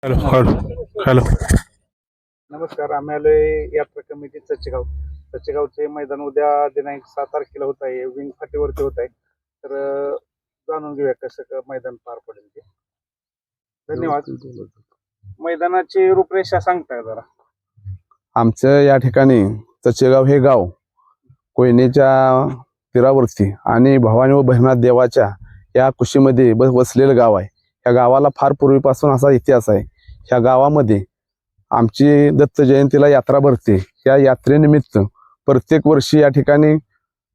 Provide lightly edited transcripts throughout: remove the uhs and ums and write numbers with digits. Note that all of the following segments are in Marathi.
Hello hello hello. नमस्कार. आम्ही आलोय यात्रा कमिटी चचेगावचे मैदान उद्या दिनांक 7 तारखेला होत आहे. विंग फाटीवरती होत आहे. तर जाणून घेऊया कसं मैदान पार पडेल ते. धन्यवाद. मैदानाची रूपरेषा सांगताय जरा. आमचं या ठिकाणी चचेगाव हे गाव कोयनेच्या तीरावरती आणि भवानी व भैरवनाथ देवाच्या या कुशीमध्ये वसलेलं गाव आहे. या गावाला फार पूर्वीपासून असा इतिहास आहे. ह्या गावामध्ये आमची दत्त जयंतीला यात्रा भरते. या यात्रेनिमित्त प्रत्येक वर्षी या ठिकाणी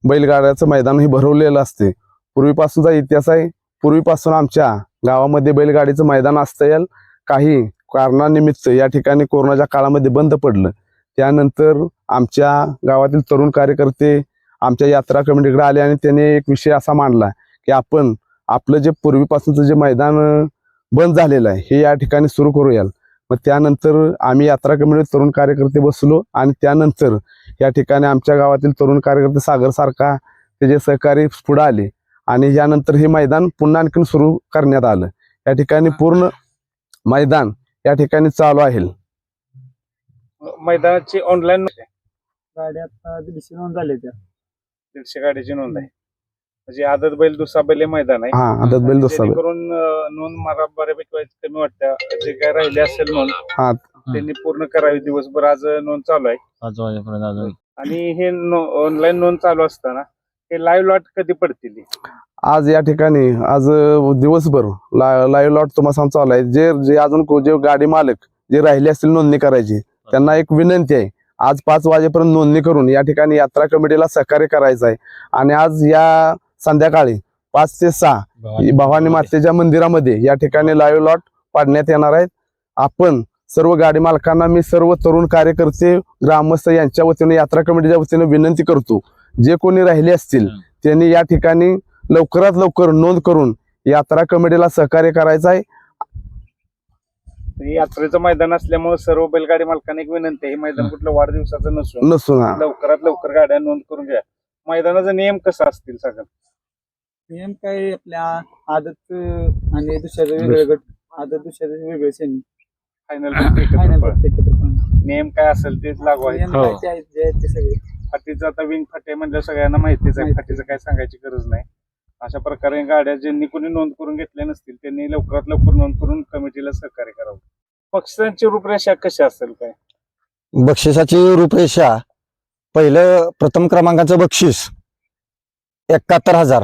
बैलगाड्याचं मैदानही भरवलेलं असते. पूर्वीपासूनचा इतिहास आहे. पूर्वीपासून आमच्या गावामध्ये बैलगाडीचं मैदान असतं. काही कारणानिमित्त या ठिकाणी कोरोनाच्या काळामध्ये बंद पडलं. त्यानंतर आमच्या गावातील तरुण कार्यकर्ते आमच्या यात्रा कमिटीकडे आले आणि त्याने एक विषय असा मांडला की आपण आपलं जे पूर्वीपासूनचं जे मैदान बंद झालेलं आहे हे या ठिकाणी सुरू करूयाल. मग त्यानंतर आम्ही यात्रा कमिटीत तरुण कार्यकर्ते बसलो आणि त्यानंतर या ठिकाणी आमच्या गावातील तरुण कार्यकर्ते सागर सारखा त्याचे सहकारी पुढे आले आणि यानंतर हे मैदान पुन्हा आणखीन सुरू करण्यात आलं. या ठिकाणी पूर्ण मैदान या ठिकाणी चालू आहे. मैदानाची ऑनलाईन गाड्या आता 150 नोंद झाले त्या 150 गाडीची नोंद आहे. म्हणजे आदत बैल दुसरा बैल हे मैदान आहे. हा आदत बैल दुसरा बैल. करून नोंद मला बऱ्यापैकी कमी वाटतं. जे काय राहिले असेल नोंद हा त्यांनी पूर्ण करावी. दिवसभर आज नोंद चालू आहे 5 वाजेपर्यंत. आणि हे ऑनलाईन नोंद चालू असताना हे लाईव्ह लॉट कधी पडतील? आज या ठिकाणी आज दिवसभर लाईव्ह लॉट तुम्हाला चालू आहे. जे अजून जे गाडी मालक जे राहिले असतील नोंदणी करायची त्यांना एक विनंती आहे. आज 5 वाजेपर्यंत नोंदणी करून या ठिकाणी यात्रा कमिटीला सहकार्य करायचं आहे. आणि आज या संध्याकाळी 5 ते 6 भवानी मातेच्या मंदिरामध्ये या ठिकाणी लाईव्ह लॉट पाडण्यात येणार आहेत. आपण सर्व गाडी मालकांना मी सर्व तरुण कार्यकर्ते ग्रामस्थ यांच्या वतीने यात्रा कमिटीच्या वतीने विनंती करतो जे कोणी राहिले असतील त्यांनी या ठिकाणी लवकरात लवकर नोंद करून यात्रा कमिटीला सहकार्य करायचं आहे. यात्रेचं मैदान असल्यामुळे सर्व बैलगाडी मालकांना एक विनंती आहे. हे मैदान कुठलं वाढदिवसाचं नसून लवकरात लवकर गाड्या नोंद करून घ्या. मैदानाचा नियम कसा असतील सांगा. नियम काय आपल्या आदत आणि दुसऱ्याचं वेगळं गट, आदत दुसऱ्याचं वेगळं सेमी फायनल फायनल नियम काय असेल तेच लागू आहे. ते सगळे. फाटीचं आता विंग फाटे म्हणजे सगळ्यांना माहितीच आहे. फाटीचं काय सांगायची गरज नाही. अशा प्रकारे गाड्या ज्यांनी कोणी नोंद करून घेतल्या नसतील त्यांनी लवकरात लवकर नोंद करून कमिटीला सहकार्य करावं. बक्षिसांची रूपरेषा कशी असेल काय? बक्षिसाची रूपरेषा पहिलं प्रथम क्रमांकाचं बक्षीस 71,000,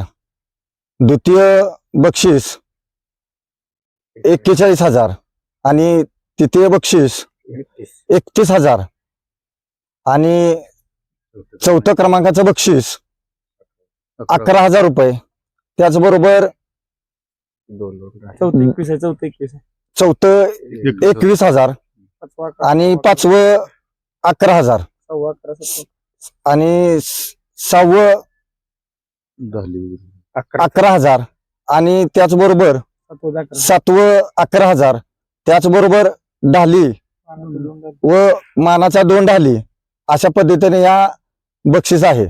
द्वितीय बक्षीस 41,000 आणि तृतीय बक्षीस 31,000 आणि चौथं क्रमांकाचं बक्षीस 11,000 रुपये. त्याचबरोबर चौथं 21 चौथं 21,000 आणि पाचवं 11,000 आणि सहावं 11,000 आणि त्याचबरोबर सातवं 11,000. त्याचबरोबर ढाली व मानाचा 2 ढाली अशा पद्धतीने या बक्षीस आहे.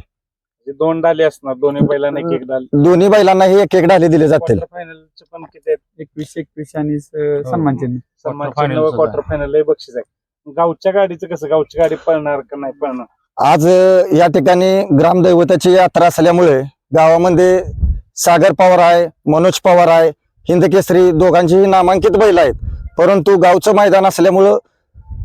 2 डाली असणार दोन्ही बैलांना एक डाल. दोन्ही बैलांना हे एक ढाली दिले जातील. फायनलचे पण किती आहेत? 21 आणि सन्मान चिन्ह. क्वार्टर फायनल हे बक्षीस आहे. गावच्या गाडीचं कसं? गावची गाडी पळणार का नाही पळणार? आज या ठिकाणी ग्रामदैवताची यात्रा असल्यामुळे गावामध्ये सागर पवार आहे, मनोज पवार आहे, हिंदकेसरी दोघांचीही नामांकित बैल आहेत. परंतु गावचं मैदान असल्यामुळं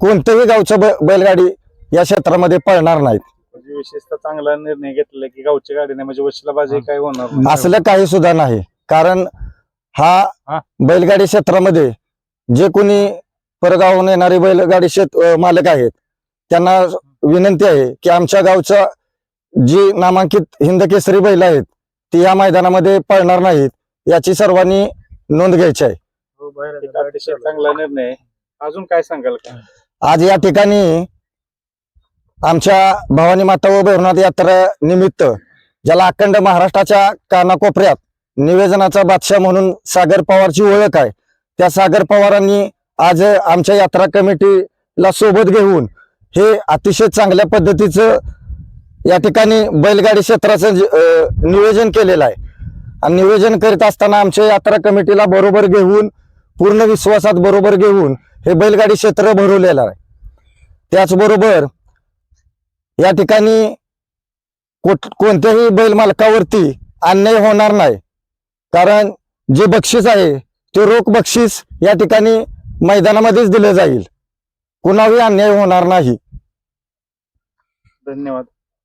कोणतंही गावचं बैलगाडी या क्षेत्रामध्ये पळणार नाहीत. म्हणजे विशेषतः चांगला निर्णय घेतला की गावची गाडी नाही म्हणजे वशिलाबाजी काय होणार नाही. असलं काही सुद्धा नाही. कारण हा बैलगाडी क्षेत्रामध्ये जे कोणी परगावून येणारे बैलगाडी मालक आहेत त्यांना विनंती आहे की आमच्या गावचं जी नामांकित हिंदकेसरी बैल आहेत ती या मैदानामध्ये पळणार नाहीत याची सर्वांनी नोंद घ्यायची आहे. अतिशय चांगला निर्णय आहे. अजून काय सांगाल का? आज या ठिकाणी आमच्या भवानी माता व भैरवनाथ यात्रा निमित्त ज्याला अखंड महाराष्ट्राच्या कानाकोपऱ्यात निवेदनाचा बादशाह म्हणून सागर पवारची ओळख आहे त्या सागर पवारांनी आज आमच्या यात्रा कमिटीला सोबत घेऊन हे अतिशय चांगल्या पद्धतीचं या ठिकाणी बैलगाडी क्षेत्राचं नियोजन केलेलं आहे. आणि नियोजन करीत असताना आमच्या यात्रा कमिटीला बरोबर घेऊन पूर्ण विश्वासात बरोबर घेऊन हे बैलगाडी क्षेत्र भरवलेलं आहे. त्याचबरोबर या ठिकाणी कोणत्याही बैल मालकावरती अन्याय होणार नाही, कारण जे बक्षीस आहे ते रोख बक्षीस या ठिकाणी मैदानामध्येच दिले जाईल, कुणाही अन्याय होणार नाही. धन्यवाद.